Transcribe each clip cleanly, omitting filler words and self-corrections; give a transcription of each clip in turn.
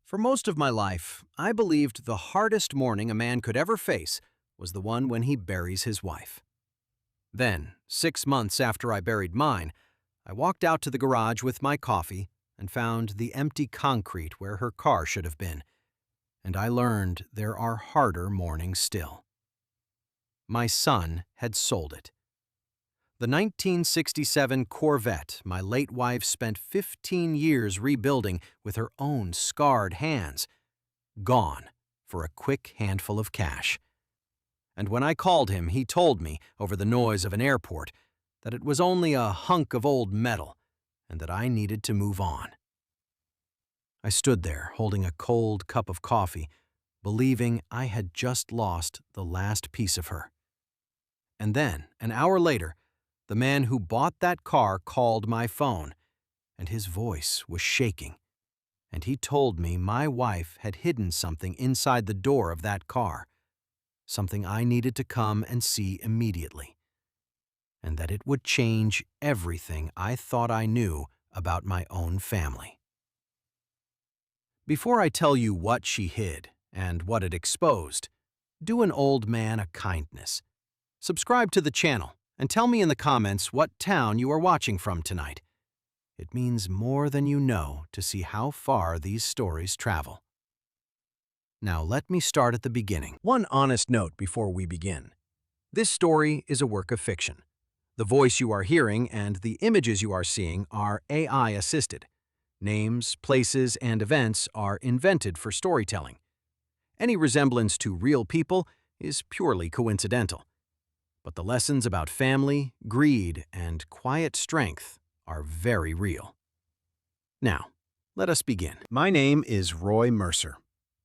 For most of my life, I believed the hardest morning a man could ever face was the one when he buries his wife. Then, 6 months after I buried mine, I walked out to the garage with my coffee and found the empty concrete where her car should have been, and I learned there are harder mornings still. My son had sold it. The 1967 Corvette my late wife spent 15 years rebuilding with her own scarred hands, gone for a quick handful of cash. And when I called him, he told me, over the noise of an airport, that it was only a hunk of old metal and that I needed to move on. I stood there holding a cold cup of coffee, believing I had just lost the last piece of her. And then, an hour later, the man who bought that car called my phone, and his voice was shaking. And he told me my wife had hidden something inside the door of that car, something I needed to come and see immediately, and that it would change everything I thought I knew about my own family. Before I tell you what she hid and what it exposed, do an old man a kindness. Subscribe to the channel and tell me in the comments what town you are watching from tonight. It means more than you know to see how far these stories travel. Now let me start at the beginning. One honest note before we begin. This story is a work of fiction. The voice you are hearing and the images you are seeing are AI-assisted. Names, places, and events are invented for storytelling. Any resemblance to real people is purely coincidental. But the lessons about family, greed, and quiet strength are very real. Now, let us begin. My name is Roy Mercer.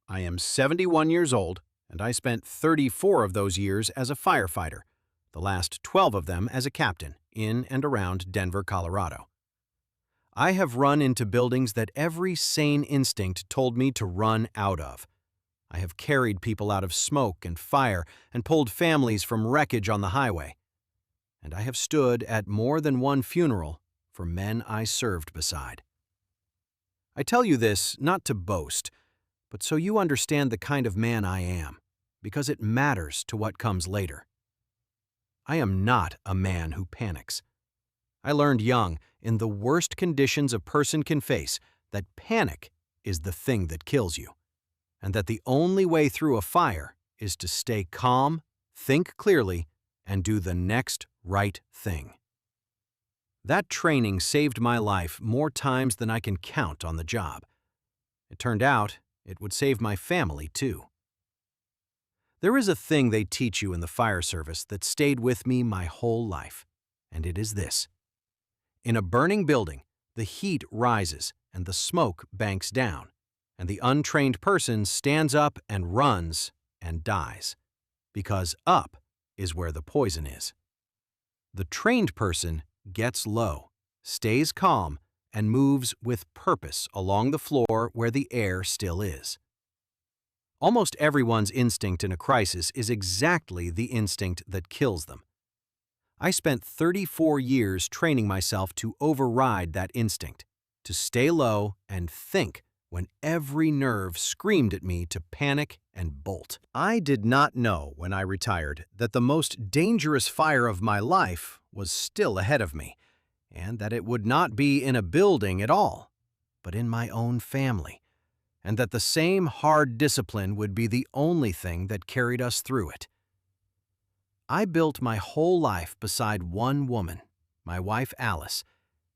I am 71 years old, and I spent 34 of those years as a firefighter, the last 12 of them as a captain, in and around Denver, Colorado. I have run into buildings that every sane instinct told me to run out of. I have carried people out of smoke and fire and pulled families from wreckage on the highway. And I have stood at more than one funeral for men I served beside. I tell you this not to boast, but so you understand the kind of man I am, because it matters to what comes later. I am not a man who panics. I learned young, in the worst conditions a person can face, that panic is the thing that kills you, and that the only way through a fire is to stay calm, think clearly, and do the next right thing. That training saved my life more times than I can count on the job. It turned out it would save my family, too. There is a thing they teach you in the fire service that stayed with me my whole life, and it is this. In a burning building, the heat rises and the smoke banks down, and the untrained person stands up and runs and dies, because up is where the poison is. The trained person gets low, stays calm, and moves with purpose along the floor where the air still is. Almost everyone's instinct in a crisis is exactly the instinct that kills them. I spent 34 years training myself to override that instinct, to stay low and think when every nerve screamed at me to panic and bolt. I did not know when I retired that the most dangerous fire of my life was still ahead of me, and that it would not be in a building at all, but in my own family, and that the same hard discipline would be the only thing that carried us through it. I built my whole life beside one woman, my wife Alice,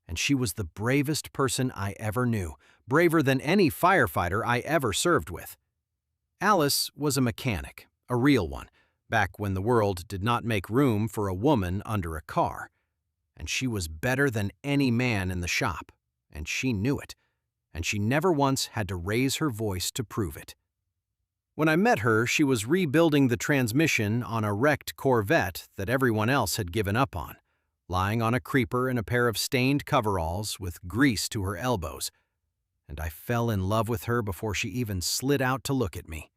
and she was the bravest person I ever knew, braver than any firefighter I ever served with. Alice was a mechanic, a real one, back when the world did not make room for a woman under a car. And she was better than any man in the shop, and she knew it, and she never once had to raise her voice to prove it. When I met her, she was rebuilding the transmission on a wrecked Corvette that everyone else had given up on, lying on a creeper in a pair of stained coveralls with grease to her elbows, and I fell in love with her before she even slid out to look at me.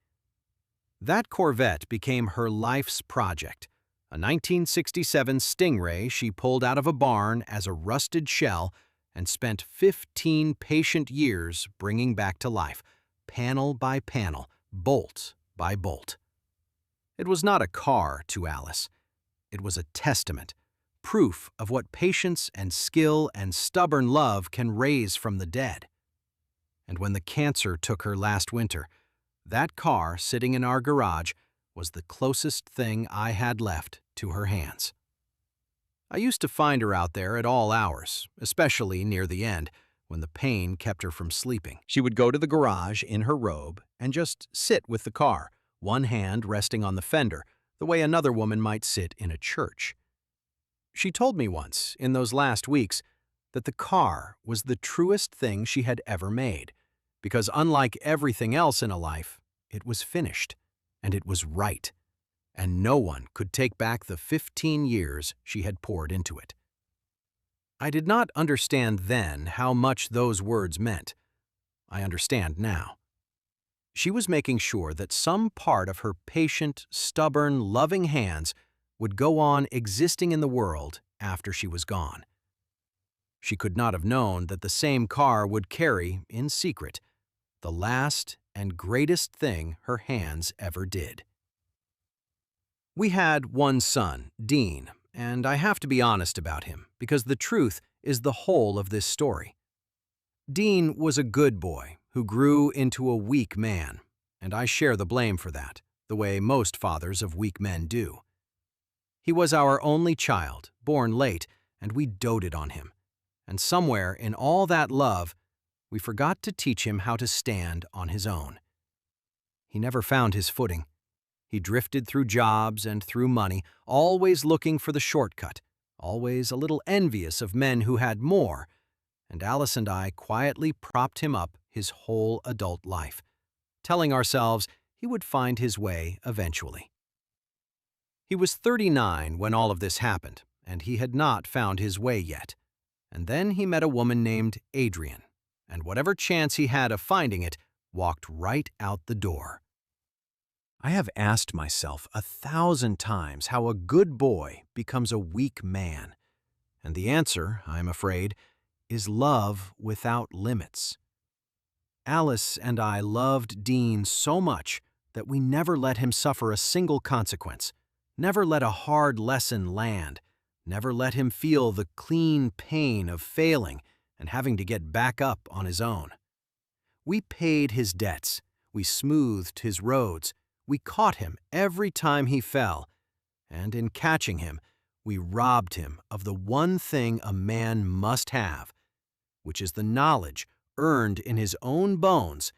That Corvette became her life's project, a 1967 Stingray she pulled out of a barn as a rusted shell and spent 15 patient years bringing back to life, panel by panel, bolt by bolt. It was not a car to Alice. It was a testament, proof of what patience and skill and stubborn love can raise from the dead. And when the cancer took her last winter, that car sitting in our garage was the closest thing I had left to her hands. I used to find her out there at all hours, especially near the end, when the pain kept her from sleeping. She would go to the garage in her robe and just sit with the car, one hand resting on the fender, the way another woman might sit in a church. She told me once, in those last weeks, that the car was the truest thing she had ever made, because unlike everything else in a life, it was finished, and it was right, and no one could take back the 15 years she had poured into it. I did not understand then how much those words meant. I understand now. She was making sure that some part of her patient, stubborn, loving hands would go on existing in the world after she was gone. She could not have known that the same car would carry, in secret, the last and greatest thing her hands ever did. We had one son, Dean, and I have to be honest about him because the truth is the whole of this story. Dean was a good boy who grew into a weak man, and I share the blame for that, the way most fathers of weak men do. He was our only child, born late, and we doted on him. And somewhere in all that love, we forgot to teach him how to stand on his own. He never found his footing. He drifted through jobs and through money, always looking for the shortcut, always a little envious of men who had more, and Alice and I quietly propped him up his whole adult life, telling ourselves he would find his way eventually. He was 39 when all of this happened, and he had not found his way yet. And then he met a woman named Adrian, and whatever chance he had of finding it, walked right out the door. I have asked myself 1,000 times how a good boy becomes a weak man, and the answer, I'm afraid, is love without limits. Alice and I loved Dean so much that we never let him suffer a single consequence, never let a hard lesson land, never let him feel the clean pain of failing and having to get back up on his own. We paid his debts, we smoothed his roads, we caught him every time he fell, and in catching him, we robbed him of the one thing a man must have, which is the knowledge earned in his own bones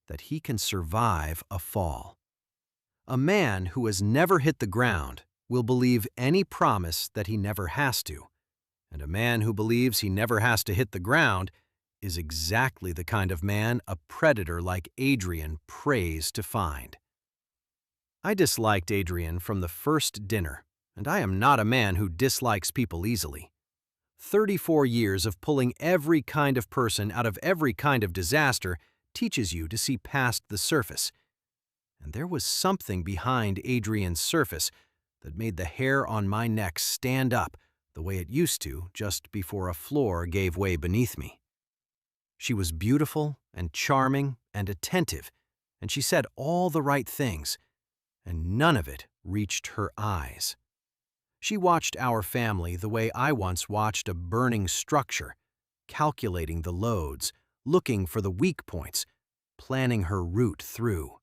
that he can survive a fall. A man who has never hit the ground will believe any promise that he never has to, and a man who believes he never has to hit the ground is exactly the kind of man a predator like Adrian prays to find. I disliked Adrian from the first dinner, and I am not a man who dislikes people easily. 34 years of pulling every kind of person out of every kind of disaster teaches you to see past the surface. And there was something behind Adrian's surface that made the hair on my neck stand up the way it used to just before a floor gave way beneath me. She was beautiful and charming and attentive, and she said all the right things, and none of it reached her eyes. She watched our family the way I once watched a burning structure, calculating the loads, looking for the weak points, planning her route through.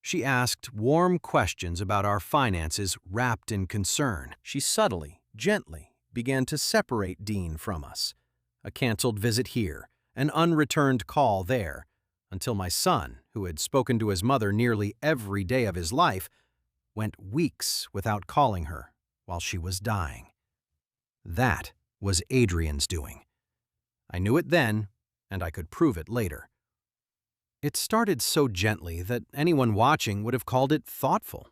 She asked warm questions about our finances wrapped in concern. She subtly, gently began to separate Dean from us. A canceled visit here, an unreturned call there, until my son, who had spoken to his mother nearly every day of his life, went weeks without calling her while she was dying. That was Adrian's doing. I knew it then, and I could prove it later. It started so gently that anyone watching would have called it thoughtful.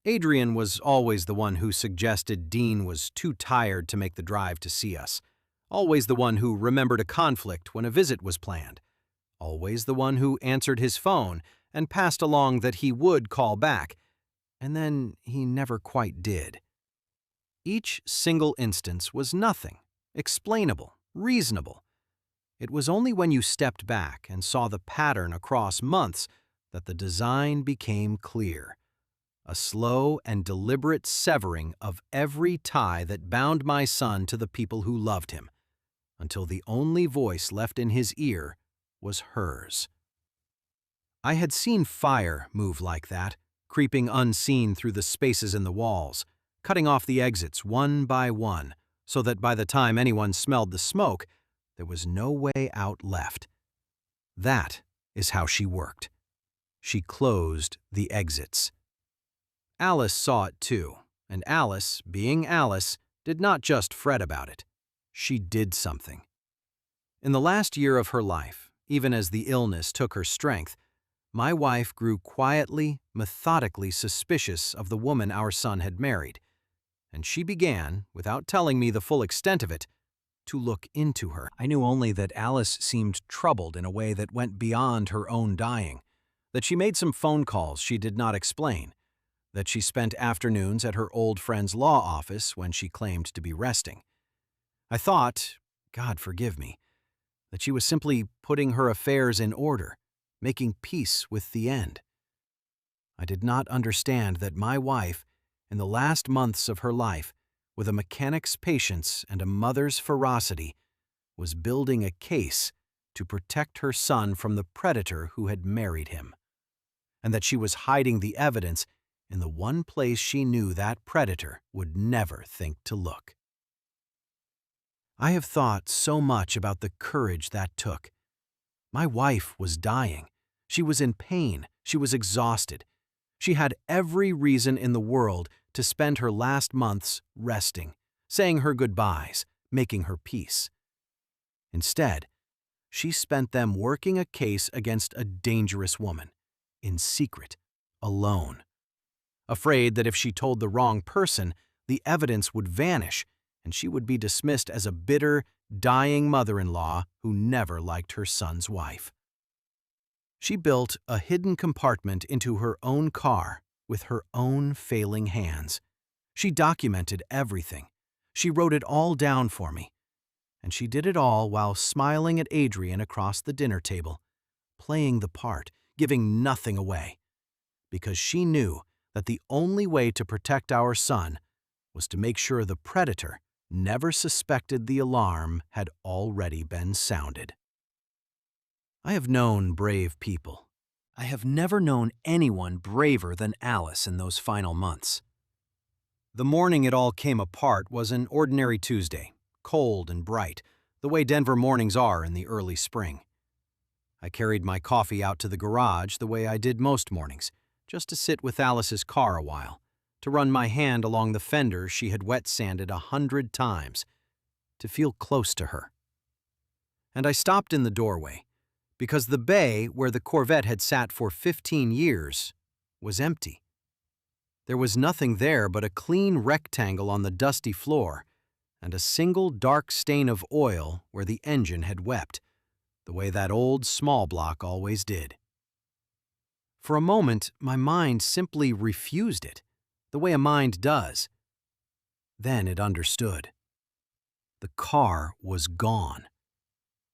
Adrian was always the one who suggested Dean was too tired to make the drive to see us, always the one who remembered a conflict when a visit was planned, always the one who answered his phone and passed along that he would call back, and then he never quite did. Each single instance was nothing, explainable, reasonable. It was only when you stepped back and saw the pattern across months that the design became clear. A slow and deliberate severing of every tie that bound my son to the people who loved him, until the only voice left in his ear was hers. I had seen fire move like that, creeping unseen through the spaces in the walls, cutting off the exits one by one, so that by the time anyone smelled the smoke, there was no way out left. That is how she worked. She closed the exits. Alice saw it too, and Alice, being Alice, did not just fret about it. She did something. In the last year of her life, even as the illness took her strength, my wife grew quietly, methodically suspicious of the woman our son had married, and she began, without telling me the full extent of it, to look into her. I knew only that Alice seemed troubled in a way that went beyond her own dying, that she made some phone calls she did not explain, that she spent afternoons at her old friend's law office when she claimed to be resting. I thought, God forgive me, that she was simply putting her affairs in order, making peace with the end. I did not understand that my wife, in the last months of her life, with a mechanic's patience and a mother's ferocity, was building a case to protect her son from the predator who had married him, and that she was hiding the evidence in the one place she knew that predator would never think to look. I have thought so much about the courage that took. My wife was dying. She was in pain. She was exhausted. She had every reason in the world to spend her last months resting, saying her goodbyes, making her peace. Instead, she spent them working a case against a dangerous woman, in secret, alone. Afraid that if she told the wrong person, the evidence would vanish and she would be dismissed as a bitter, dying mother-in-law who never liked her son's wife. She built a hidden compartment into her own car with her own failing hands. She documented everything. She wrote it all down for me. And she did it all while smiling at Adrian across the dinner table, playing the part, giving nothing away, because she knew that the only way to protect our son was to make sure the predator never suspected the alarm had already been sounded. I have known brave people. I have never known anyone braver than Alice in those final months. The morning it all came apart was an ordinary Tuesday, cold and bright, the way Denver mornings are in the early spring. I carried my coffee out to the garage the way I did most mornings, just to sit with Alice's car a while, to run my hand along the fender she had wet sanded 100 times, to feel close to her. And I stopped in the doorway, because the bay where the Corvette had sat for 15 years was empty. There was nothing there but a clean rectangle on the dusty floor and a single dark stain of oil where the engine had wept, the way that old small block always did. For a moment, my mind simply refused it, the way a mind does. Then it understood. The car was gone,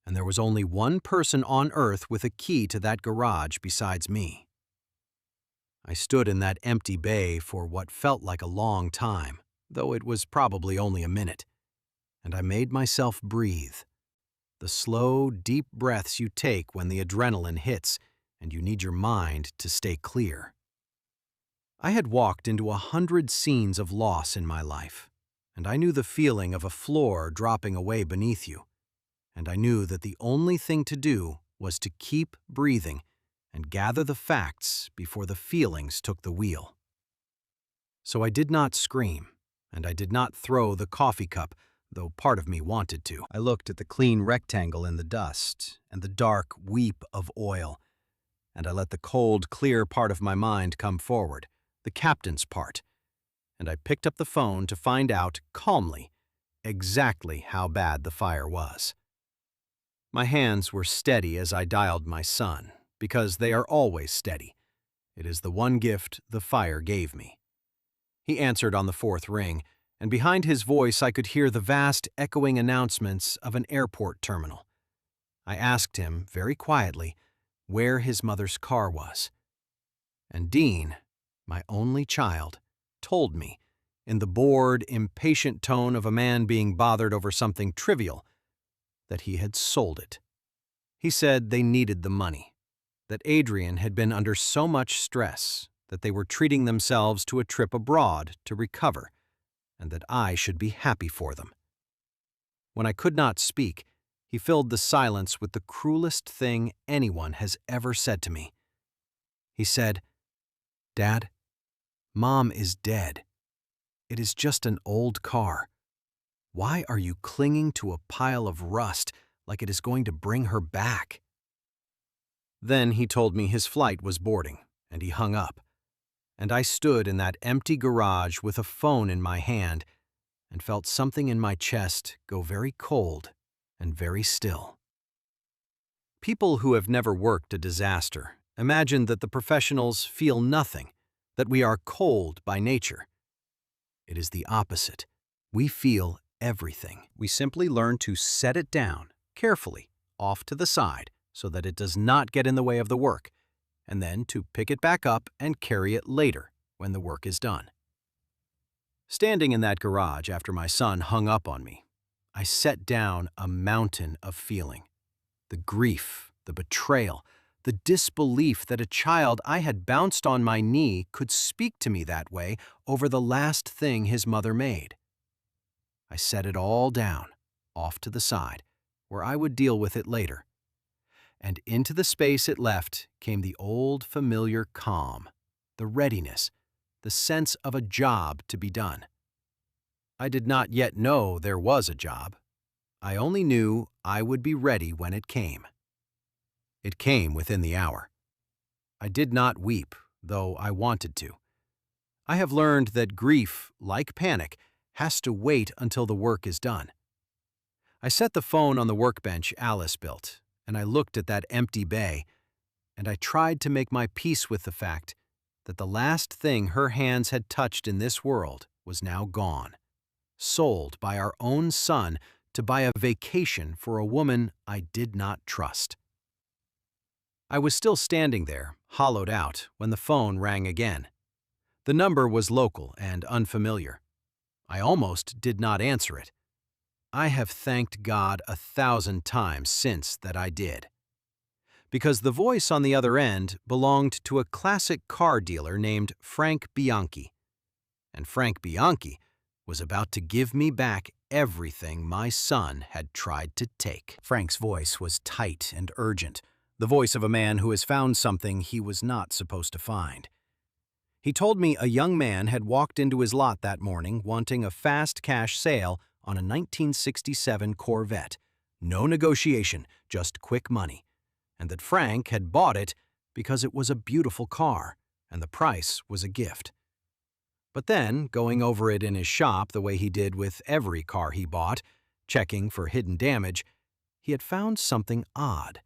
and there was only one person on earth with a key to that garage besides me. I stood in that empty bay for what felt like a long time, though it was probably only a minute, and I made myself breathe. The slow, deep breaths you take when the adrenaline hits and you need your mind to stay clear. I had walked into 100 scenes of loss in my life, and I knew the feeling of a floor dropping away beneath you, and I knew that the only thing to do was to keep breathing and gather the facts before the feelings took the wheel. So I did not scream, and I did not throw the coffee cup, though part of me wanted to. I looked at the clean rectangle in the dust and the dark weep of oil, and I let the cold, clear part of my mind come forward, the captain's part, and I picked up the phone to find out, calmly, exactly how bad the fire was. My hands were steady as I dialed my son, because they are always steady. It is the one gift the fire gave me. He answered on the fourth ring, and behind his voice I could hear the vast, echoing announcements of an airport terminal. I asked him, very quietly, where his mother's car was. And Dean, my only child, told me, in the bored, impatient tone of a man being bothered over something trivial, that he had sold it. He said they needed the money, that Adrian had been under so much stress that they were treating themselves to a trip abroad to recover, and that I should be happy for them. When I could not speak, he filled the silence with the cruelest thing anyone has ever said to me. He said, "Dad, Mom is dead. It is just an old car. Why are you clinging to a pile of rust like it is going to bring her back?" Then he told me his flight was boarding, and he hung up. And I stood in that empty garage with a phone in my hand and felt something in my chest go very cold and very still. People who have never worked a disaster imagine that the professionals feel nothing, that we are cold by nature. It is the opposite. We feel everything. We simply learn to set it down, carefully, off to the side, so that it does not get in the way of the work, and then to pick it back up and carry it later when the work is done. Standing in that garage after my son hung up on me, I set down a mountain of feeling. The grief, the betrayal, the disbelief that a child I had bounced on my knee could speak to me that way over the last thing his mother made. I set it all down, off to the side, where I would deal with it later. And into the space it left came the old familiar calm, the readiness, the sense of a job to be done. I did not yet know there was a job. I only knew I would be ready when it came. It came within the hour. I did not weep, though I wanted to. I have learned that grief, like panic, has to wait until the work is done. I set the phone on the workbench Alice built, and I looked at that empty bay, and I tried to make my peace with the fact that the last thing her hands had touched in this world was now gone, sold by our own son to buy a vacation for a woman I did not trust. I was still standing there, hollowed out, when the phone rang again. The number was local and unfamiliar. I almost did not answer it. I have thanked God 1,000 times since that I did. Because the voice on the other end belonged to a classic car dealer named Frank Bianchi. And Frank Bianchi was about to give me back everything my son had tried to take. Frank's voice was tight and urgent, the voice of a man who has found something he was not supposed to find. He told me a young man had walked into his lot that morning wanting a fast cash sale on a 1967 Corvette. No negotiation, just quick money. And that Frank had bought it because it was a beautiful car, and the price was a gift. But then, going over it in his shop the way he did with every car he bought, checking for hidden damage, he had found something odd.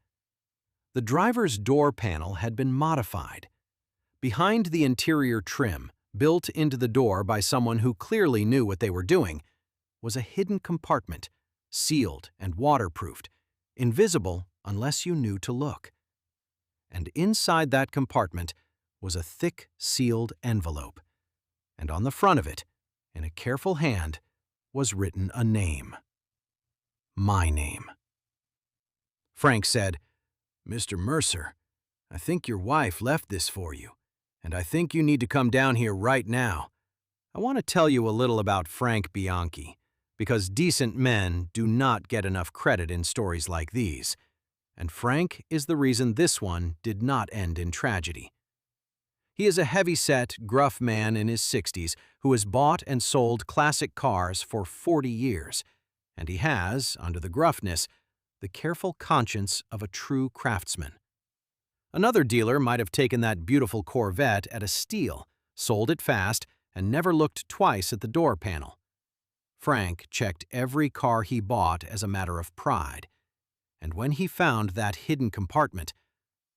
The driver's door panel had been modified. Behind the interior trim, built into the door by someone who clearly knew what they were doing, was a hidden compartment, sealed and waterproofed, invisible unless you knew to look. And inside that compartment was a thick, sealed envelope. And on the front of it, in a careful hand, was written a name. My name. Frank said, "Mr. Mercer, I think your wife left this for you, and I think you need to come down here right now. I want to tell you a little about Frank Bianchi, because decent men do not get enough credit in stories like these, and Frank is the reason this one did not end in tragedy. He is a heavy-set, gruff man in his 60s who has bought and sold classic cars for 40 years, and he has, under the gruffness, the careful conscience of a true craftsman. Another dealer might have taken that beautiful Corvette at a steal, sold it fast, and never looked twice at the door panel. Frank checked every car he bought as a matter of pride, and when he found that hidden compartment,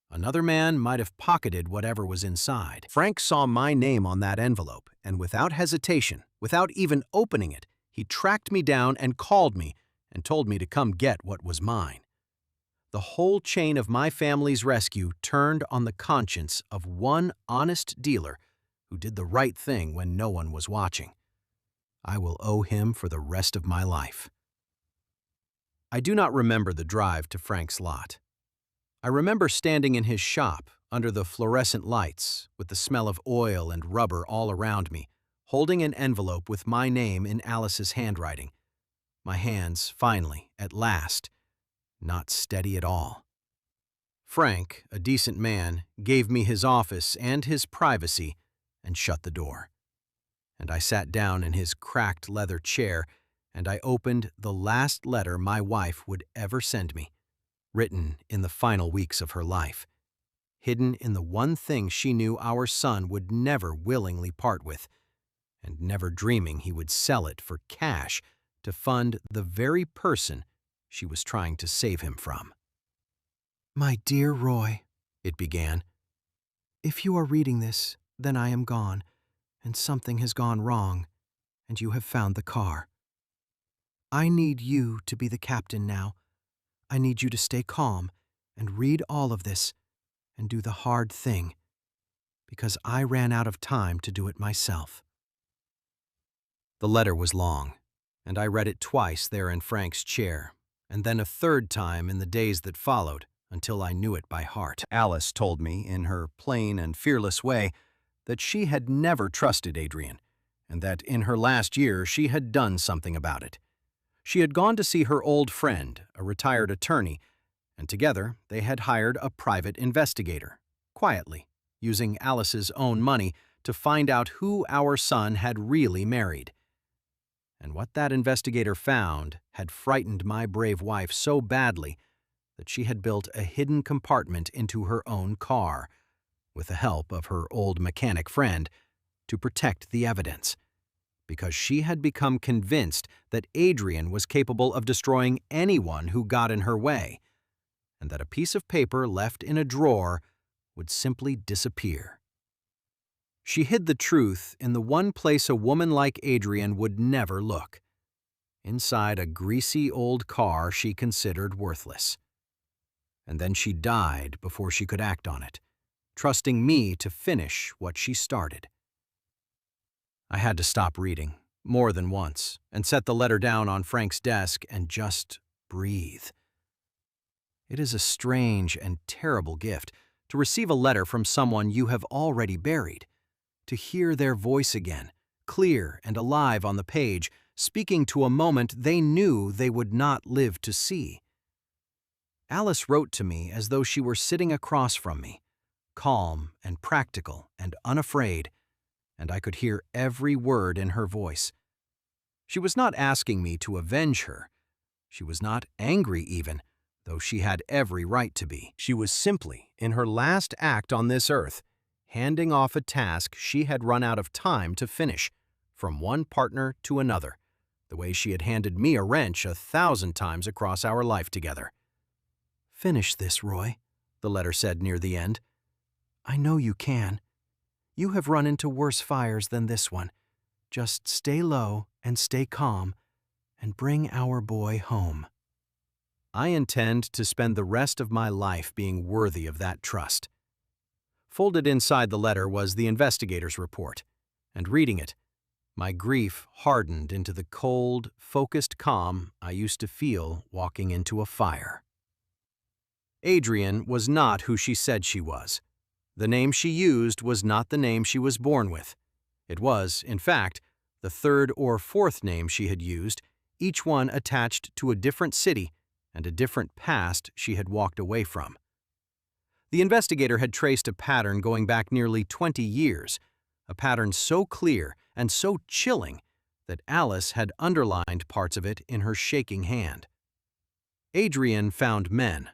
another man might have pocketed whatever was inside. Frank saw my name on that envelope, and without hesitation, without even opening it, he tracked me down and called me and told me to come get what was mine. the whole chain of my family's rescue turned on the conscience of one honest dealer who did the right thing when no one was watching. I will owe him for the rest of my life. I do not remember the drive to Frank's lot. I remember standing in his shop under the fluorescent lights with the smell of oil and rubber all around me, holding an envelope with my name in Alice's handwriting. My hands, finally, at last, not steady at all. Frank, a decent man, gave me his office and his privacy and shut the door. And I sat down in his cracked leather chair and I opened the last letter my wife would ever send me, written in the final weeks of her life, hidden in the one thing she knew our son would never willingly part with, and never dreaming he would sell it for cash to fund the very person she was trying to save him from. "My dear Roy," it began, "if you are reading this, then I am gone, and something has gone wrong, and you have found the car. I need you to be the captain now. I need you to stay calm and read all of this and do the hard thing, because I ran out of time to do it myself." The letter was long, and I read it twice there in Frank's chair, and then a third time in the days that followed, until I knew it by heart. Alice told me, in her plain and fearless way, that she had never trusted Adrian, and that in her last year she had done something about it. She had gone to see her old friend, a retired attorney, and together they had hired a private investigator, quietly, using Alice's own money to find out who our son had really married. And what that investigator found had frightened my brave wife so badly that she had built a hidden compartment into her own car, with the help of her old mechanic friend, to protect the evidence, because she had become convinced that Adrian was capable of destroying anyone who got in her way, and that a piece of paper left in a drawer would simply disappear. She hid the truth in the one place a woman like Adrian would never look, inside a greasy old car she considered worthless. And then she died before she could act on it, trusting me to finish what she started. I had to stop reading, more than once, and set the letter down on Frank's desk and just breathe. It is a strange and terrible gift to receive a letter from someone you have already buried, to hear their voice again, clear and alive on the page, speaking to a moment they knew they would not live to see. Alice wrote to me as though she were sitting across from me, calm and practical and unafraid, and I could hear every word in her voice. She was not asking me to avenge her. She was not angry even, though she had every right to be. She was simply, in her last act on this earth, handing off a task she had run out of time to finish, from one partner to another, the way she had handed me a wrench 1,000 times across our life together. "Finish this, Roy," the letter said near the end. "I know you can. You have run into worse fires than this one. Just stay low and stay calm, and bring our boy home." I intend to spend the rest of my life being worthy of that trust. Folded inside the letter was the investigator's report, and reading it, my grief hardened into the cold, focused calm I used to feel walking into a fire. Adrian was not who she said she was. The name she used was not the name she was born with. It was, in fact, the third or fourth name she had used, each one attached to a different city and a different past she had walked away from. The investigator had traced a pattern going back nearly 20 years, a pattern so clear and so chilling that Alice had underlined parts of it in her shaking hand. Adrian found men,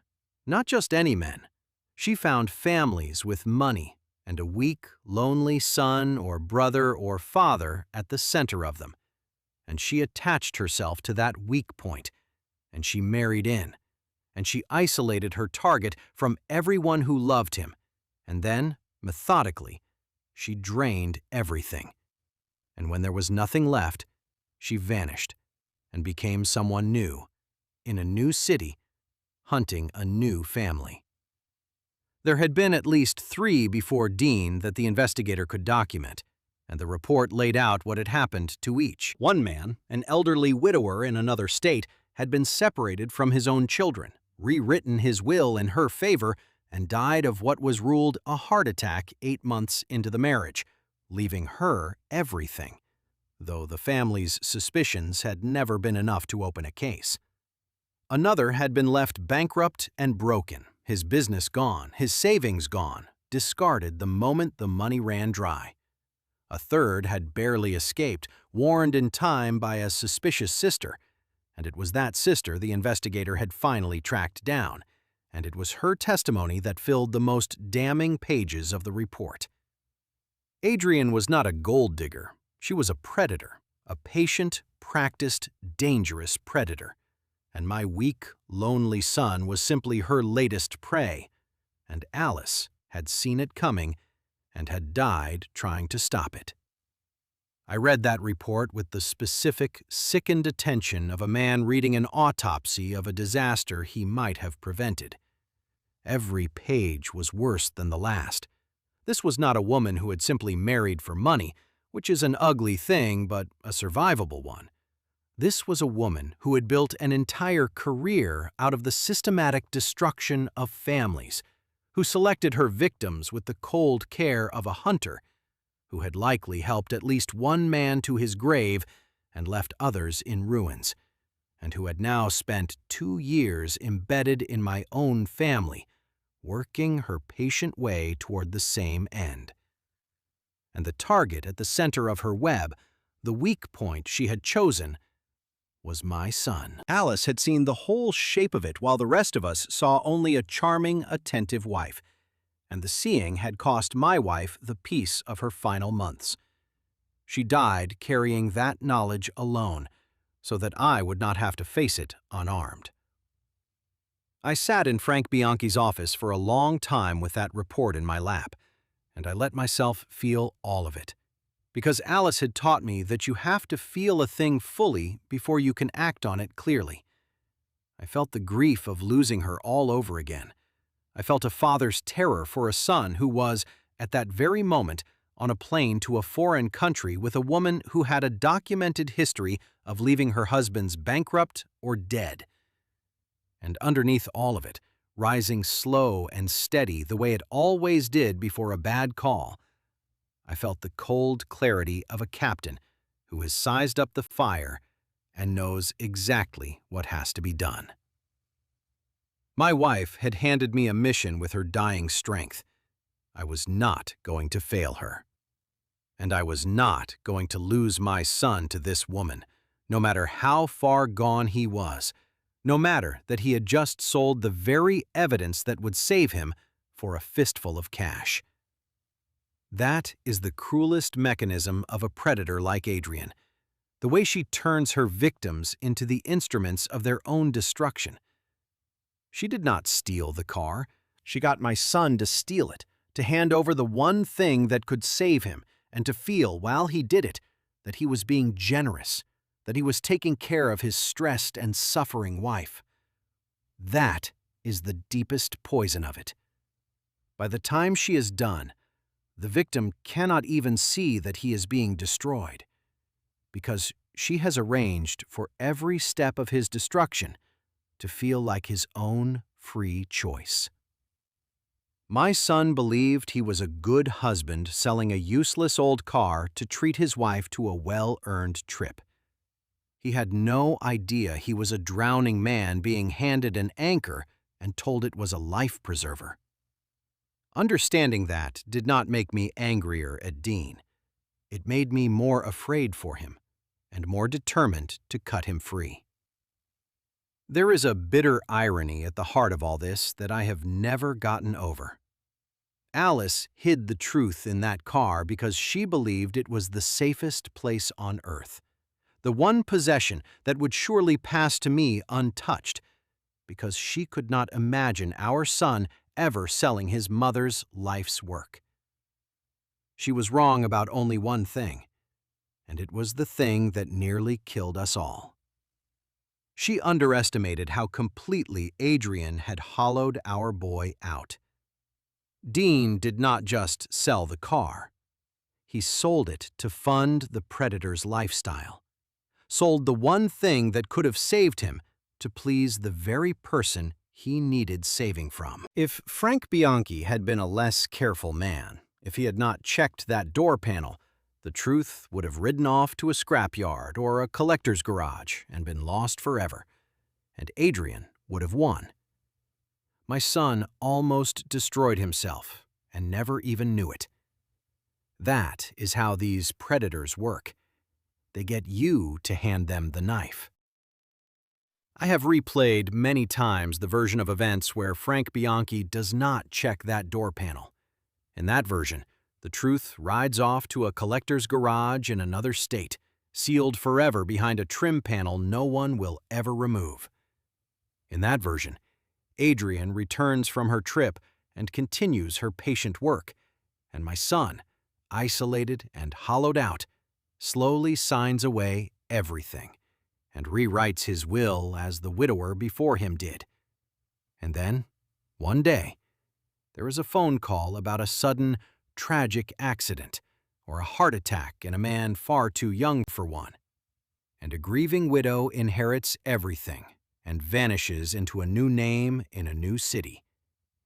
not just any men. She found families with money and a weak, lonely son or brother or father at the center of them. And she attached herself to that weak point, and she married in, and she isolated her target from everyone who loved him, and then, methodically, she drained everything. And when there was nothing left, she vanished and became someone new, in a new city, hunting a new family. There had been at least 3 before Dean that the investigator could document, and the report laid out what had happened to each. One man, an elderly widower in another state, had been separated from his own children, rewritten his will in her favor, and died of what was ruled a heart attack 8 months into the marriage, leaving her everything, though the family's suspicions had never been enough to open a case. Another had been left bankrupt and broken, his business gone, his savings gone, discarded the moment the money ran dry. A third had barely escaped, warned in time by a suspicious sister, and it was that sister the investigator had finally tracked down, and it was her testimony that filled the most damning pages of the report. Adrian was not a gold digger. She was a predator, a patient, practiced, dangerous predator. And my weak, lonely son was simply her latest prey, and Alice had seen it coming and had died trying to stop it. I read that report with the specific, sickened attention of a man reading an autopsy of a disaster he might have prevented. Every page was worse than the last. This was not a woman who had simply married for money, which is an ugly thing but a survivable one. This was a woman who had built an entire career out of the systematic destruction of families, who selected her victims with the cold care of a hunter, who had likely helped at least one man to his grave and left others in ruins, and who had now spent 2 years embedded in my own family, working her patient way toward the same end. And the target at the center of her web, the weak point she had chosen, was my son. Alice had seen the whole shape of it while the rest of us saw only a charming, attentive wife, and the seeing had cost my wife the peace of her final months. She died carrying that knowledge alone, so that I would not have to face it unarmed. I sat in Frank Bianchi's office for a long time with that report in my lap, and I let myself feel all of it. Because Alice had taught me that you have to feel a thing fully before you can act on it clearly. I felt the grief of losing her all over again. I felt a father's terror for a son who was, at that very moment, on a plane to a foreign country with a woman who had a documented history of leaving her husbands bankrupt or dead. And underneath all of it, rising slow and steady the way it always did before a bad call, I felt the cold clarity of a captain who has sized up the fire and knows exactly what has to be done. My wife had handed me a mission with her dying strength. I was not going to fail her. And I was not going to lose my son to this woman, no matter how far gone he was, no matter that he had just sold the very evidence that would save him for a fistful of cash. That is the cruelest mechanism of a predator like Adrian, the way she turns her victims into the instruments of their own destruction. She did not steal the car. She got my son to steal it, to hand over the one thing that could save him, and to feel, while he did it, that he was being generous, that he was taking care of his stressed and suffering wife. That is the deepest poison of it. By the time she is done, the victim cannot even see that he is being destroyed, because she has arranged for every step of his destruction to feel like his own free choice. My son believed he was a good husband selling a useless old car to treat his wife to a well-earned trip. He had no idea he was a drowning man being handed an anchor and told it was a life preserver. Understanding that did not make me angrier at Dean. It made me more afraid for him and more determined to cut him free. There is a bitter irony at the heart of all this that I have never gotten over. Alice hid the truth in that car because she believed it was the safest place on earth, the one possession that would surely pass to me untouched, because she could not imagine our son ever selling his mother's life's work. She was wrong about only one thing, and it was the thing that nearly killed us all. She underestimated how completely Adrian had hollowed our boy out. Dean did not just sell the car. He sold it to fund the predator's lifestyle. Sold the one thing that could have saved him to please the very person he needed saving from. If Frank Bianchi had been a less careful man, if he had not checked that door panel, the truth would have ridden off to a scrapyard or a collector's garage and been lost forever, and Adrian would have won. My son almost destroyed himself and never even knew it. That is how these predators work. They get you to hand them the knife. I have replayed many times the version of events where Frank Bianchi does not check that door panel. In that version, the truth rides off to a collector's garage in another state, sealed forever behind a trim panel no one will ever remove. In that version, Adrian returns from her trip and continues her patient work, and my son, isolated and hollowed out, slowly signs away everything and rewrites his will as the widower before him did. And then, one day, there is a phone call about a sudden, tragic accident or a heart attack in a man far too young for one, and a grieving widow inherits everything and vanishes into a new name in a new city,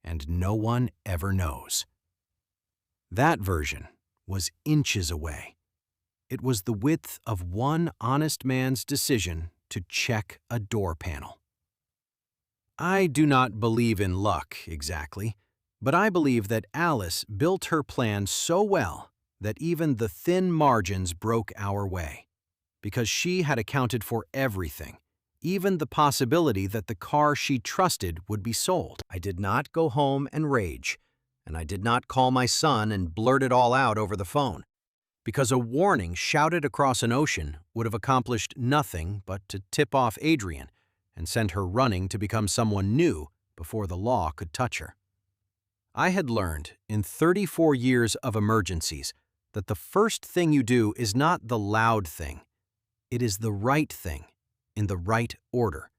and no one ever knows. That version was inches away. It was the width of one honest man's decision to check a door panel. I do not believe in luck exactly, but I believe that Alice built her plan so well that even the thin margins broke our way, because she had accounted for everything, even the possibility that the car she trusted would be sold. I did not go home and rage, and I did not call my son and blurt it all out over the phone, because a warning shouted across an ocean would have accomplished nothing but to tip off Adrian and send her running to become someone new before the law could touch her. I had learned in 34 years of emergencies that the first thing you do is not the loud thing. It is the right thing, in the right order.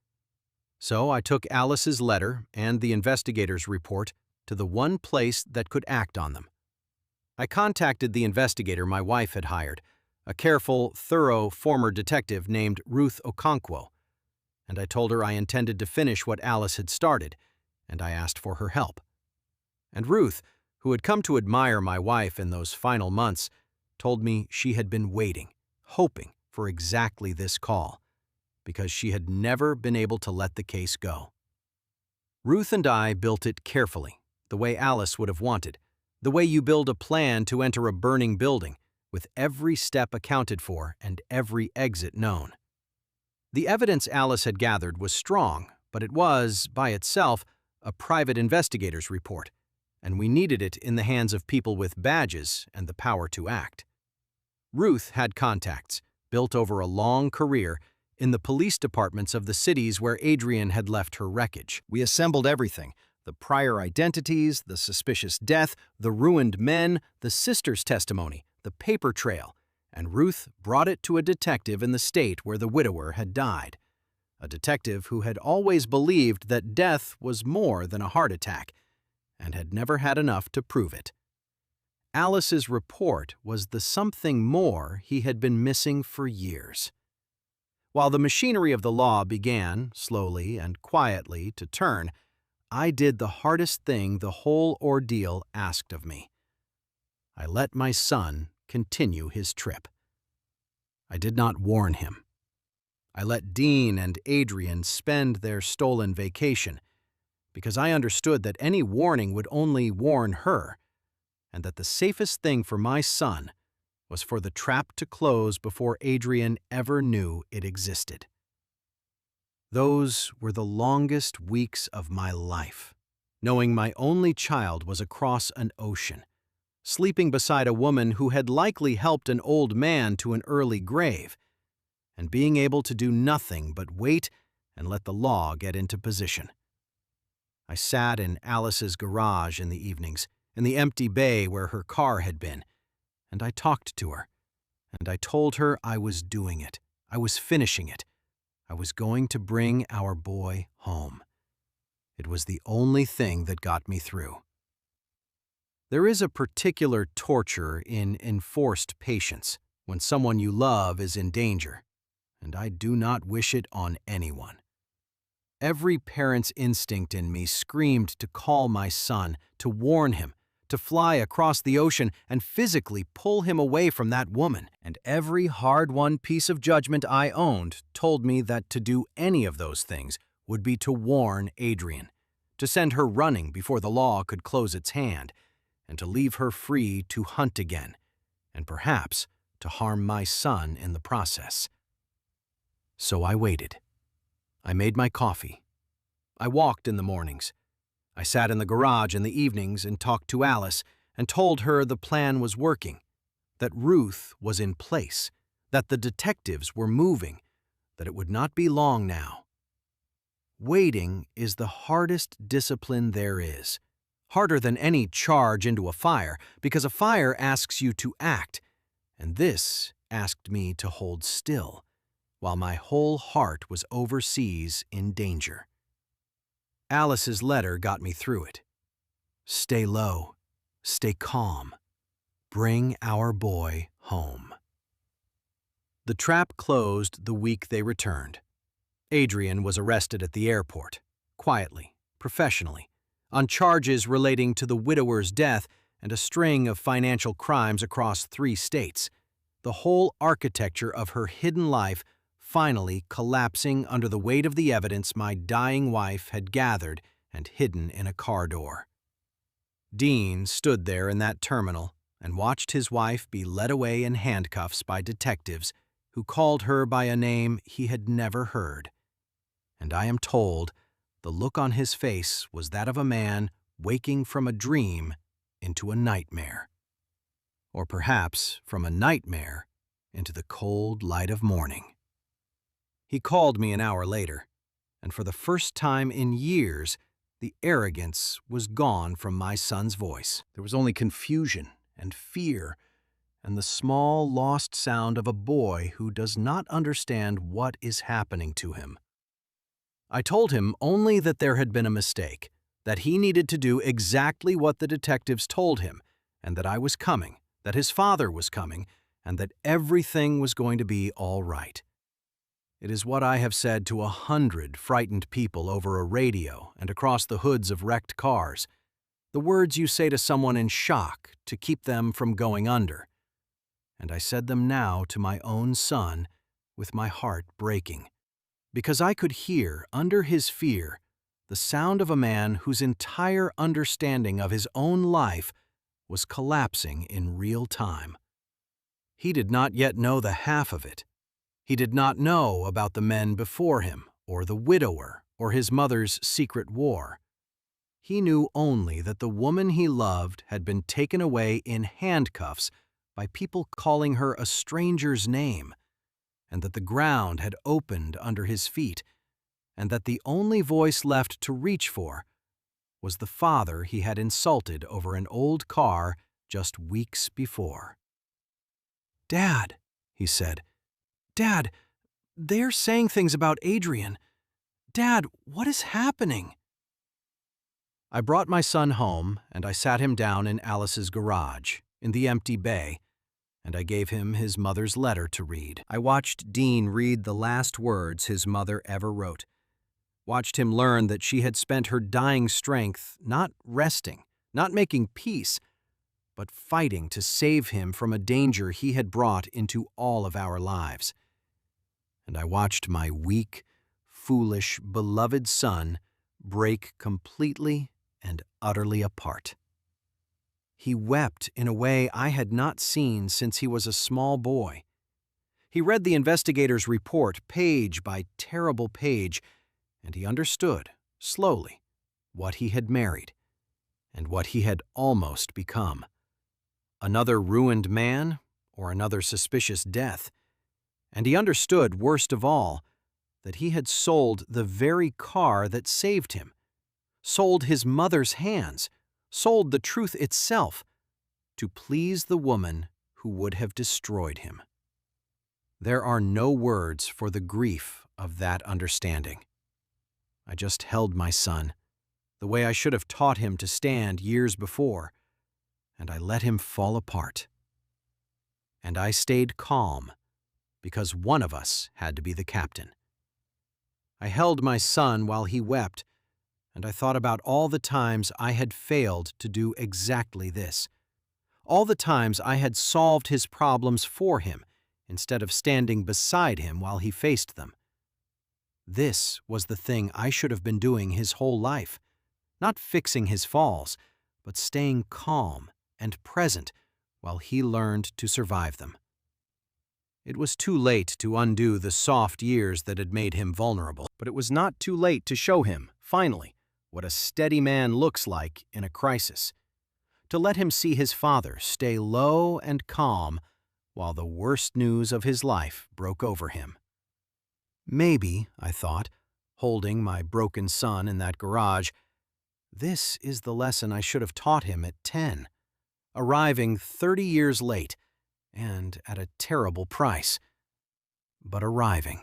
So I took Alice's letter and the investigator's report to the one place that could act on them. I contacted the investigator my wife had hired, a careful, thorough former detective named Ruth Okonkwo, and I told her I intended to finish what Alice had started, and I asked for her help. And Ruth, who had come to admire my wife in those final months, told me she had been waiting, hoping for exactly this call, because she had never been able to let the case go. Ruth and I built it carefully, the way Alice would have wanted, the way you build a plan to enter a burning building, with every step accounted for and every exit known. The evidence Alice had gathered was strong, but it was, by itself, a private investigator's report, and we needed it in the hands of people with badges and the power to act. Ruth had contacts, built over a long career, in the police departments of the cities where Adrian had left her wreckage. We assembled everything: the prior identities, the suspicious death, the ruined men, the sister's testimony, the paper trail, and Ruth brought it to a detective in the state where the widower had died, a detective who had always believed that death was more than a heart attack, and had never had enough to prove it. Alice's report was the something more he had been missing for years. While the machinery of the law began, slowly and quietly, to turn, I did the hardest thing the whole ordeal asked of me. I let my son continue his trip. I did not warn him. I let Dean and Adrian spend their stolen vacation, because I understood that any warning would only warn her, and that the safest thing for my son was for the trap to close before Adrian ever knew it existed. Those were the longest weeks of my life, knowing my only child was across an ocean, sleeping beside a woman who had likely helped an old man to an early grave, and being able to do nothing but wait and let the law get into position. I sat in Alice's garage in the evenings, in the empty bay where her car had been, and I talked to her, and I told her I was doing it, I was finishing it, I was going to bring our boy home. It was the only thing that got me through. There is a particular torture in enforced patience when someone you love is in danger, and I do not wish it on anyone. Every parent's instinct in me screamed to call my son, to warn him, to fly across the ocean and physically pull him away from that woman. And every hard-won piece of judgment I owned told me that to do any of those things would be to warn Adrian, to send her running before the law could close its hand, and to leave her free to hunt again, and perhaps to harm my son in the process. So I waited. I made my coffee. I walked in the mornings. I sat in the garage in the evenings and talked to Alice and told her the plan was working, that Ruth was in place, that the detectives were moving, that it would not be long now. Waiting is the hardest discipline there is, harder than any charge into a fire, because a fire asks you to act, and this asked me to hold still, while my whole heart was overseas in danger. Alice's letter got me through it. Stay low, stay calm, bring our boy home. The trap closed the week they returned. Adrian was arrested at the airport, quietly, professionally, on charges relating to the widower's death and a string of financial crimes across 3 states, the whole architecture of her hidden life finally collapsing under the weight of the evidence my dying wife had gathered and hidden in a car door. Dean stood there in that terminal and watched his wife be led away in handcuffs by detectives who called her by a name he had never heard. And I am told the look on his face was that of a man waking from a dream into a nightmare. Or perhaps from a nightmare into the cold light of morning. He called me an hour later, and for the first time in years, the arrogance was gone from my son's voice. There was only confusion and fear and the small, lost sound of a boy who does not understand what is happening to him. I told him only that there had been a mistake, that he needed to do exactly what the detectives told him, and that I was coming, that his father was coming, and that everything was going to be all right. It is what I have said to 100 frightened people over a radio and across the hoods of wrecked cars, the words you say to someone in shock to keep them from going under. And I said them now to my own son with my heart breaking, because I could hear, under his fear, the sound of a man whose entire understanding of his own life was collapsing in real time. He did not yet know the half of it. He did not know about the men before him, or the widower, or his mother's secret war. He knew only that the woman he loved had been taken away in handcuffs by people calling her a stranger's name, and that the ground had opened under his feet, and that the only voice left to reach for was the father he had insulted over an old car just weeks before. "Dad," he said, "Dad, they're saying things about Adrian. Dad, what is happening?" I brought my son home, and I sat him down in Alice's garage, in the empty bay, and I gave him his mother's letter to read. I watched Dean read the last words his mother ever wrote, watched him learn that she had spent her dying strength not resting, not making peace, but fighting to save him from a danger he had brought into all of our lives. And I watched my weak, foolish, beloved son break completely and utterly apart. He wept in a way I had not seen since he was a small boy. He read the investigator's report page by terrible page, and he understood, slowly, what he had married and what he had almost become. Another ruined man or another suspicious death. And he understood, worst of all, that he had sold the very car that saved him, sold his mother's hands, sold the truth itself, to please the woman who would have destroyed him. There are no words for the grief of that understanding. I just held my son, the way I should have taught him to stand years before, and I let him fall apart. And I stayed calm, because one of us had to be the captain. I held my son while he wept, and I thought about all the times I had failed to do exactly this. All the times I had solved his problems for him instead of standing beside him while he faced them. This was the thing I should have been doing his whole life, not fixing his falls, but staying calm and present while he learned to survive them. It was too late to undo the soft years that had made him vulnerable, but it was not too late to show him, finally, what a steady man looks like in a crisis. To let him see his father stay low and calm while the worst news of his life broke over him. Maybe, I thought, holding my broken son in that garage, this is the lesson I should have taught him at 10, arriving 30 years late and at a terrible price, but arriving.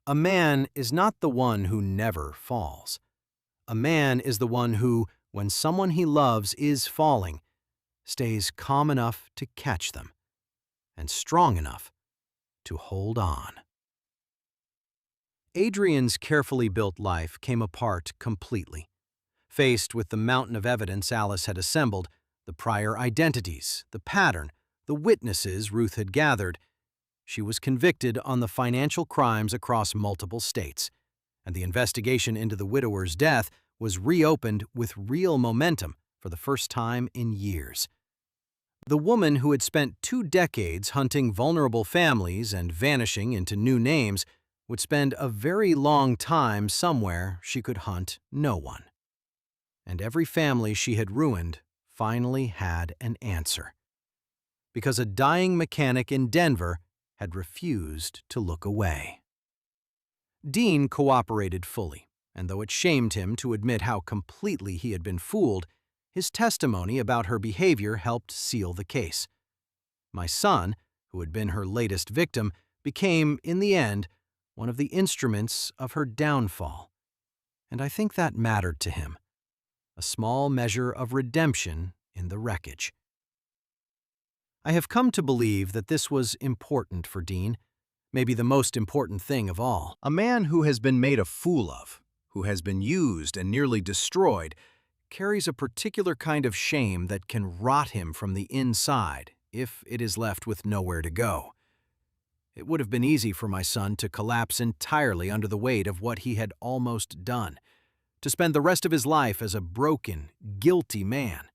A man is not the one who never falls. A man is the one who, when someone he loves is falling, stays calm enough to catch them and strong enough to hold on. Adrian's carefully built life came apart completely. Faced with the mountain of evidence Alice had assembled, the prior identities, the pattern, the witnesses Ruth had gathered, she was convicted on the financial crimes across multiple states, and the investigation into the widower's death was reopened with real momentum for the first time in years. The woman who had spent 2 decades hunting vulnerable families and vanishing into new names would spend a very long time somewhere she could hunt no one. And every family she had ruined finally had an answer. Because a dying mechanic in Denver had refused to look away. Dean cooperated fully, and though it shamed him to admit how completely he had been fooled, his testimony about her behavior helped seal the case. My son, who had been her latest victim, became, in the end, one of the instruments of her downfall. And I think that mattered to him. A small measure of redemption in the wreckage. I have come to believe that this was important for Dean, maybe the most important thing of all. A man who has been made a fool of, who has been used and nearly destroyed, carries a particular kind of shame that can rot him from the inside if it is left with nowhere to go. It would have been easy for my son to collapse entirely under the weight of what he had almost done, to spend the rest of his life as a broken, guilty man.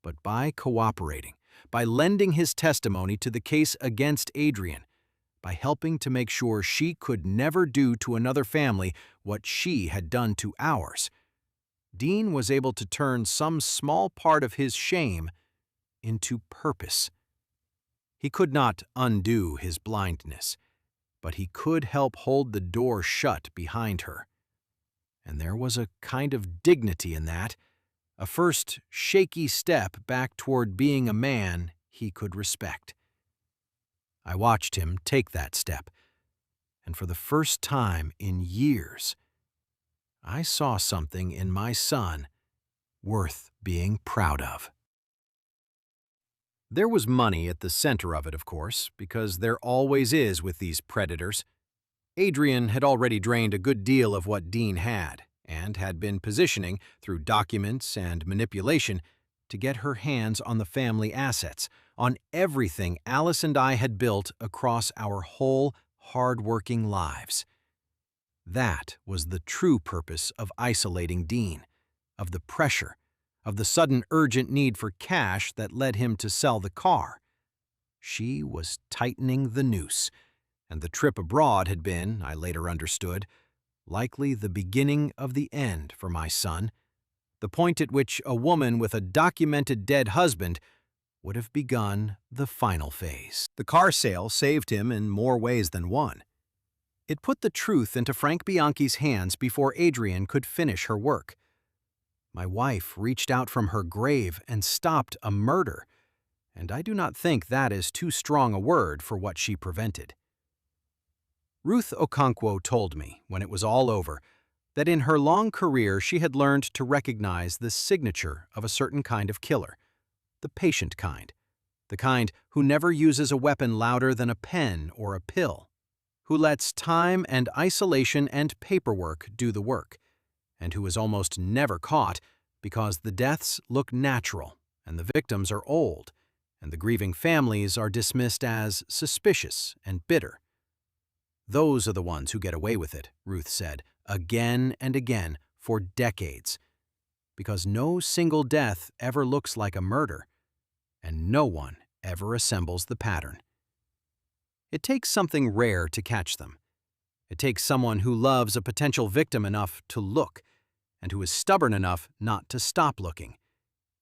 But by cooperating, by lending his testimony to the case against Adrian, by helping to make sure she could never do to another family what she had done to ours, Dean was able to turn some small part of his shame into purpose. He could not undo his blindness, but he could help hold the door shut behind her. And there was a kind of dignity in that, a first shaky step back toward being a man he could respect. I watched him take that step, and for the first time in years, I saw something in my son worth being proud of. There was money at the center of it, of course, because there always is with these predators. Adrian had already drained a good deal of what Dean had, and had been positioning, through documents and manipulation, to get her hands on the family assets, on everything Alice and I had built across our whole hard-working lives. That was the true purpose of isolating Dean, of the pressure, of the sudden urgent need for cash that led him to sell the car. She was tightening the noose, and the trip abroad had been, I later understood, likely the beginning of the end for my son, the point at which a woman with a documented dead husband would have begun the final phase. The car sale saved him in more ways than one. It put the truth into Frank Bianchi's hands before Adrian could finish her work. My wife reached out from her grave and stopped a murder, and I do not think that is too strong a word for what she prevented. Ruth Okonkwo told me, when it was all over, that in her long career she had learned to recognize the signature of a certain kind of killer, the patient kind, the kind who never uses a weapon louder than a pen or a pill, who lets time and isolation and paperwork do the work, and who is almost never caught because the deaths look natural and the victims are old, and the grieving families are dismissed as suspicious and bitter. Those are the ones who get away with it, Ruth said, again and again for decades, because no single death ever looks like a murder, and no one ever assembles the pattern. It takes something rare to catch them. It takes someone who loves a potential victim enough to look, and who is stubborn enough not to stop looking,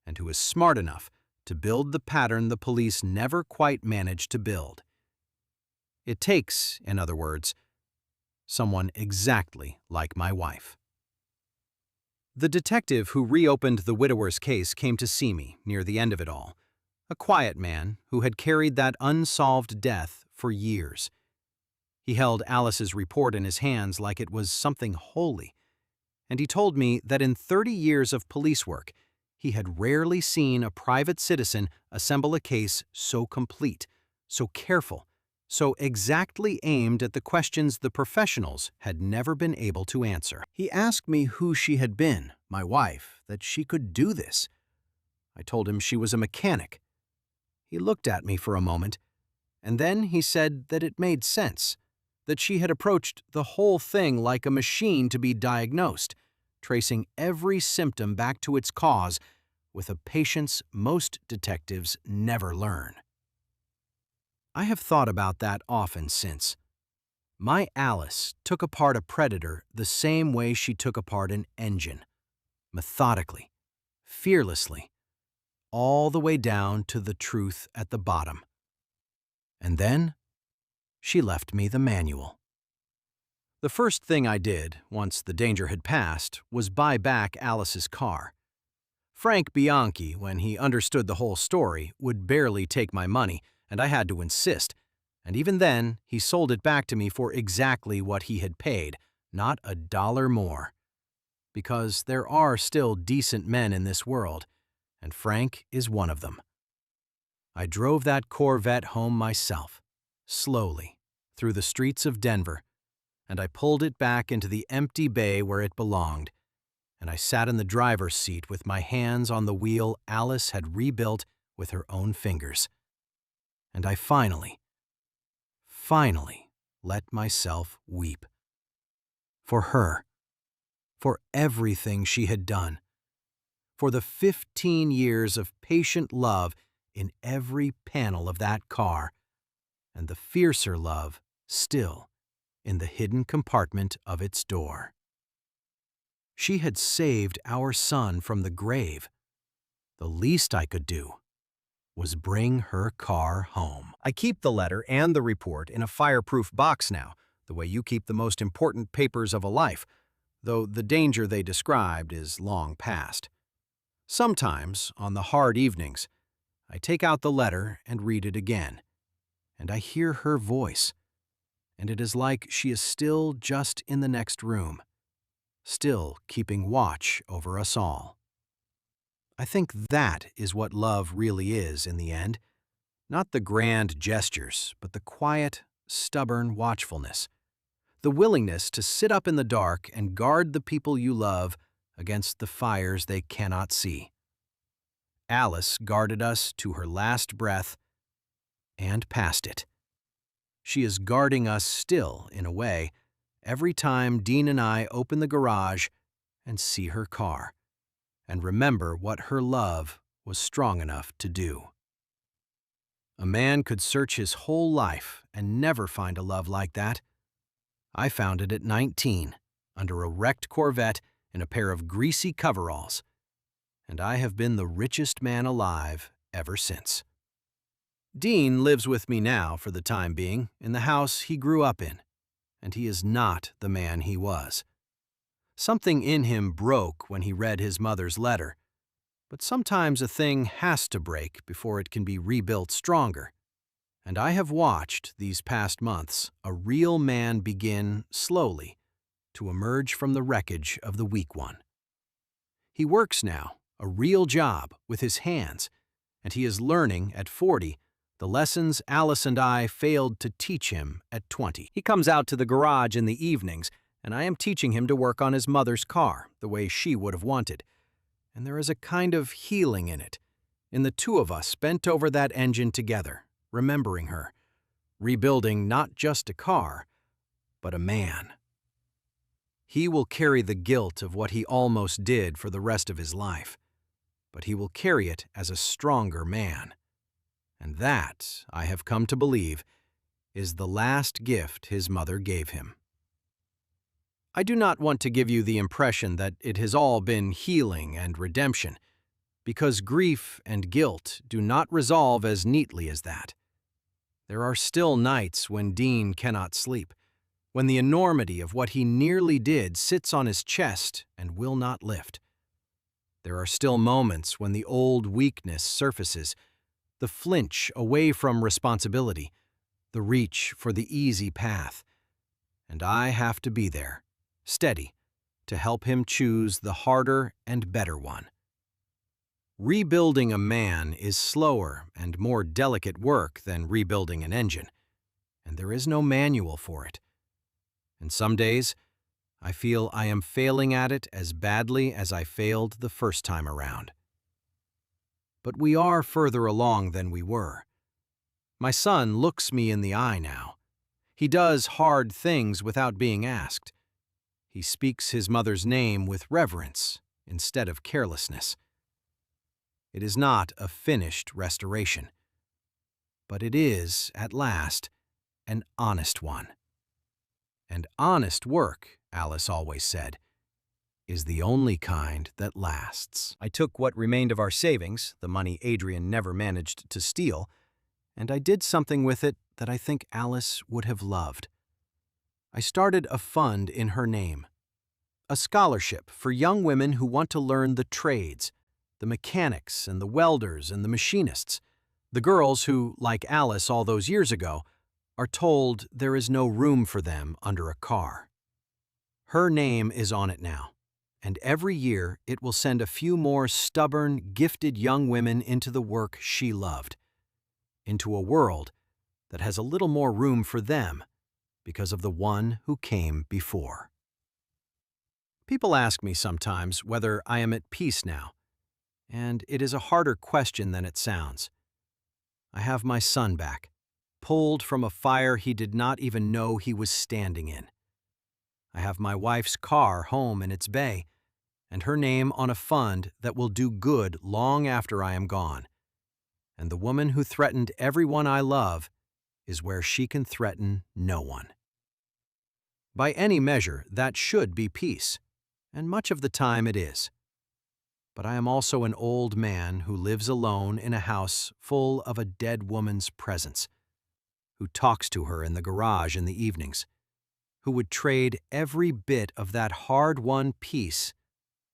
and who is smart enough to build the pattern the police never quite manage to build. It takes, in other words, someone exactly like my wife. The detective who reopened the widower's case came to see me near the end of it all, a quiet man who had carried that unsolved death for years. He held Alice's report in his hands like it was something holy, and he told me that in 30 years of police work, he had rarely seen a private citizen assemble a case so complete, so careful, so exactly aimed at the questions the professionals had never been able to answer. He asked me who she had been, my wife, that she could do this. I told him she was a mechanic. He looked at me for a moment, and then he said that it made sense, that she had approached the whole thing like a machine to be diagnosed, tracing every symptom back to its cause with a patience most detectives never learn. I have thought about that often since. My Alice took apart a predator the same way she took apart an engine, methodically, fearlessly, all the way down to the truth at the bottom. And then she left me the manual. The first thing I did, once the danger had passed, was buy back Alice's car. Frank Bianchi, when he understood the whole story, would barely take my money, and I had to insist. And even then, he sold it back to me for exactly what he had paid, not a dollar more. Because there are still decent men in this world, and Frank is one of them. I drove that Corvette home myself, slowly, through the streets of Denver, and I pulled it back into the empty bay where it belonged, and I sat in the driver's seat with my hands on the wheel Alice had rebuilt with her own fingers. And I finally let myself weep. For her, for everything she had done, for the 15 years of patient love in every panel of that car, and the fiercer love still in the hidden compartment of its door. She had saved our son from the grave. The least I could do was bring her car home. I keep the letter and the report in a fireproof box now, the way you keep the most important papers of a life, though the danger they described is long past. Sometimes, on the hard evenings, I take out the letter and read it again, and I hear her voice, and it is like she is still just in the next room, still keeping watch over us all. I think that is what love really is in the end, not the grand gestures, but the quiet, stubborn watchfulness, the willingness to sit up in the dark and guard the people you love against the fires they cannot see. Alice guarded us to her last breath and past it. She is guarding us still, in a way, every time Dean and I open the garage and see her car, and remember what her love was strong enough to do. A man could search his whole life and never find a love like that. I found it at 19, under a wrecked Corvette in a pair of greasy coveralls, and I have been the richest man alive ever since. Dean lives with me now for the time being in the house he grew up in, and he is not the man he was. Something in him broke when he read his mother's letter, but sometimes a thing has to break before it can be rebuilt stronger. And I have watched, these past months, a real man begin, slowly, to emerge from the wreckage of the weak one. He works now, a real job, with his hands, and he is learning, at 40, the lessons Alice and I failed to teach him at 20. He comes out to the garage in the evenings, and I am teaching him to work on his mother's car, the way she would have wanted. And there is a kind of healing in the two of us bent over that engine together, remembering her, rebuilding not just a car, but a man. He will carry the guilt of what he almost did for the rest of his life, but he will carry it as a stronger man. And that, I have come to believe, is the last gift his mother gave him. I do not want to give you the impression that it has all been healing and redemption, because grief and guilt do not resolve as neatly as that. There are still nights when Dean cannot sleep, when the enormity of what he nearly did sits on his chest and will not lift. There are still moments when the old weakness surfaces, the flinch away from responsibility, the reach for the easy path. And I have to be there, steady, to help him choose the harder and better one. Rebuilding a man is slower and more delicate work than rebuilding an engine, and there is no manual for it. And some days, I feel I am failing at it as badly as I failed the first time around. But we are further along than we were. My son looks me in the eye now. He does hard things without being asked. He speaks his mother's name with reverence instead of carelessness. It is not a finished restoration, but it is, at last, an honest one. And honest work, Alice always said, is the only kind that lasts. I took what remained of our savings, the money Adrian never managed to steal, and I did something with it that I think Alice would have loved. I started a fund in her name, a scholarship for young women who want to learn the trades, the mechanics and the welders and the machinists, the girls who, like Alice all those years ago, are told there is no room for them under a car. Her name is on it now, and every year it will send a few more stubborn, gifted young women into the work she loved, into a world that has a little more room for them because of the one who came before. People ask me sometimes whether I am at peace now, and it is a harder question than it sounds. I have my son back, pulled from a fire he did not even know he was standing in. I have my wife's car home in its bay, and her name on a fund that will do good long after I am gone. And the woman who threatened everyone I love is where she can threaten no one. By any measure, that should be peace, and much of the time it is. But I am also an old man who lives alone in a house full of a dead woman's presence, who talks to her in the garage in the evenings, who would trade every bit of that hard-won peace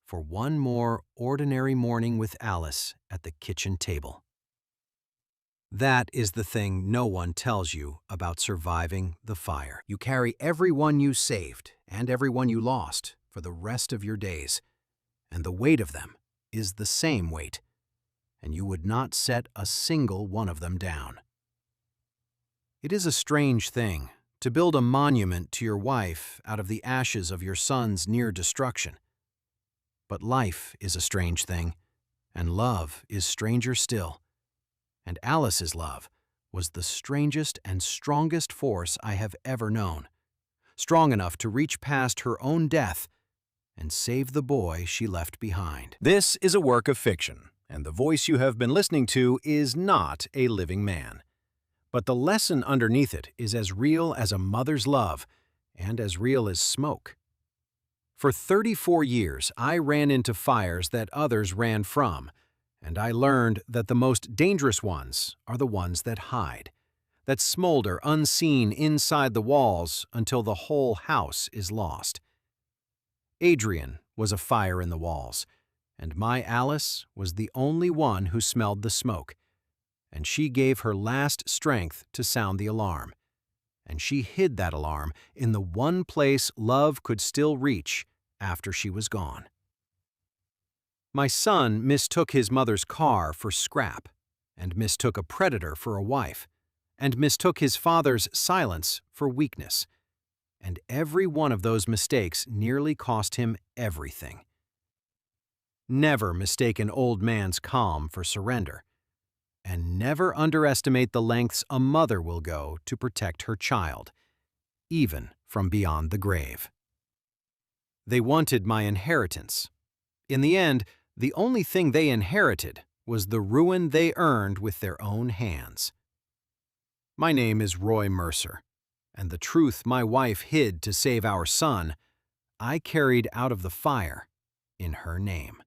for one more ordinary morning with Alice at the kitchen table. That is the thing no one tells you about surviving the fire. You carry everyone you saved and everyone you lost for the rest of your days, and the weight of them is the same weight, and you would not set a single one of them down. It is a strange thing to build a monument to your wife out of the ashes of your son's near destruction. But life is a strange thing, and love is stranger still. And Alice's love was the strangest and strongest force I have ever known, strong enough to reach past her own death and save the boy she left behind. This is a work of fiction, and the voice you have been listening to is not a living man. But the lesson underneath it is as real as a mother's love and as real as smoke. For 34 years, I ran into fires that others ran from, and I learned that the most dangerous ones are the ones that hide, that smolder unseen inside the walls until the whole house is lost. Adrian was a fire in the walls, and my Alice was the only one who smelled the smoke, and she gave her last strength to sound the alarm. And she hid that alarm in the one place love could still reach after she was gone. My son mistook his mother's car for scrap, and mistook a predator for a wife, and mistook his father's silence for weakness. And every one of those mistakes nearly cost him everything. Never mistake an old man's calm for surrender, and never underestimate the lengths a mother will go to protect her child, even from beyond the grave. They wanted my inheritance. In the end, the only thing they inherited was the ruin they earned with their own hands. My name is Roy Mercer, and the truth my wife hid to save our son, I carried out of the fire in her name.